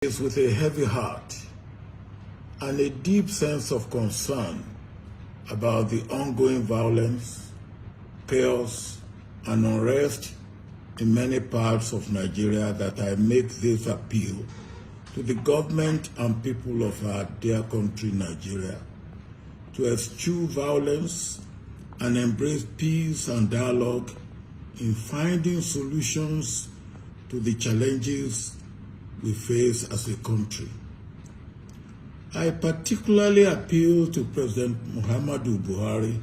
Is with a heavy heart and a deep sense of concern about the ongoing violence, chaos, and unrest in many parts of Nigeria that I make this appeal to the government and people of our dear country, Nigeria, to eschew violence and embrace peace and dialogue in finding solutions to the challenges we face as a country. I particularly appeal to President Muhammadu Buhari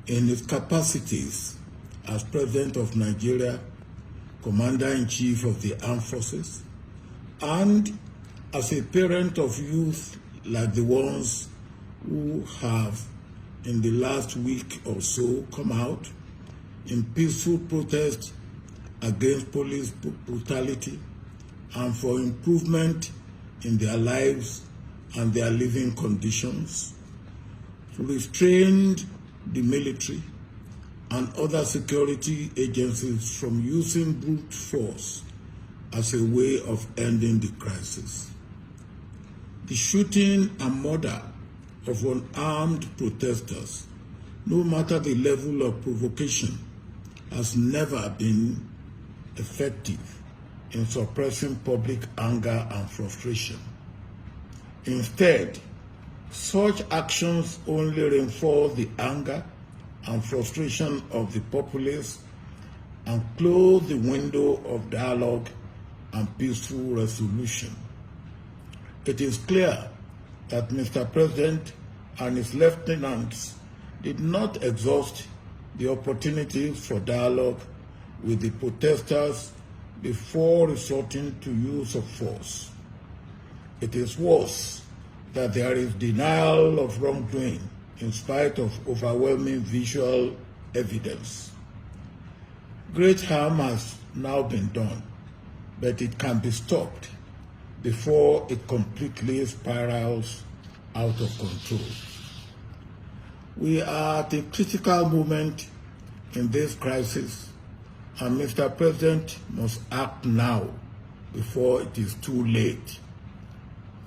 in his capacities as President of Nigeria, Commander-in-Chief of the Armed Forces, and as a parent of youth like the ones who have in the last week or so come out in peaceful protest against police brutality and for improvement in their lives and their living conditions, to restrain the military and other security agencies from using brute force as a way of ending the crisis. The shooting and murder of unarmed protesters, no matter the level of provocation, has never been effective in suppressing public anger and frustration. Instead, such actions only reinforce the anger and frustration of the populace and close the window of dialogue and peaceful resolution. It is clear that Mr. President and his lieutenants did not exhaust the opportunities for dialogue with the protesters before resorting to use of force. It is worse that there is denial of wrongdoing in spite of overwhelming visual evidence. Great harm has now been done, but it can be stopped before it completely spirals out of control. We are at a critical moment in this crisis, and Mr. President must act now before it is too late.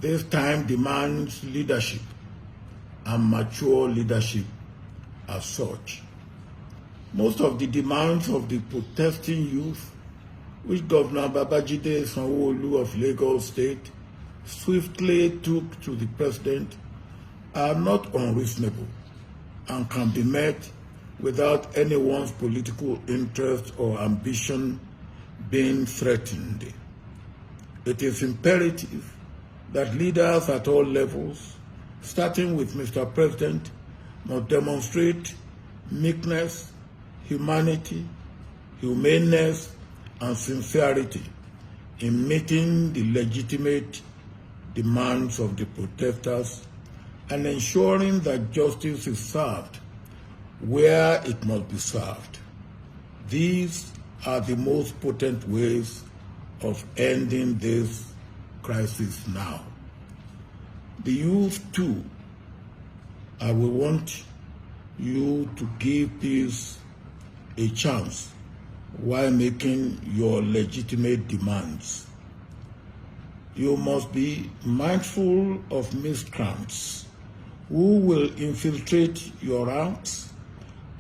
This time demands leadership and mature leadership as such. Most of the demands of the protesting youth, which Governor Babajide Sanwo-Olu of Lagos State swiftly took to the President, are not unreasonable and can be met without anyone's political interest or ambition being threatened. It is imperative that leaders at all levels, starting with Mr. President, must demonstrate meekness, humanity, humaneness, and sincerity in meeting the legitimate demands of the protesters and ensuring that justice is served where it must be served. These are the most potent ways of ending this crisis now. The youth too, I will want you to give peace a chance while making your legitimate demands. You must be mindful of miscreants who will infiltrate your ranks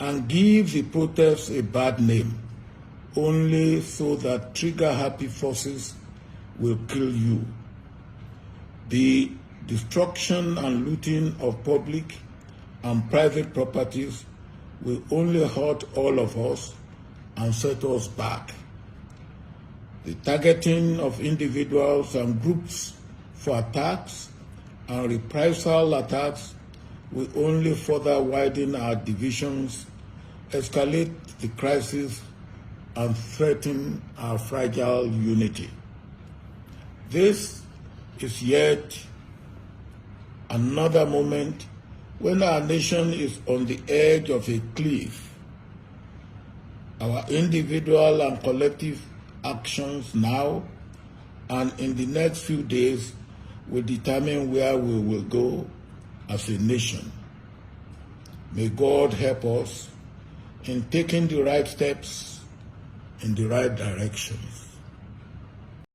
and give the protests a bad name, only so that trigger-happy forces will kill you. The destruction and looting of public and private properties will only hurt all of us and set us back. The targeting of individuals and groups for attacks and reprisal attacks will only further widen our divisions, escalate the crisis, and threaten our fragile unity. This is yet another moment when our nation is on the edge of a cliff. Our individual and collective actions now and in the next few days will determine where we will go as a nation. May God help us in taking the right steps in the right directions.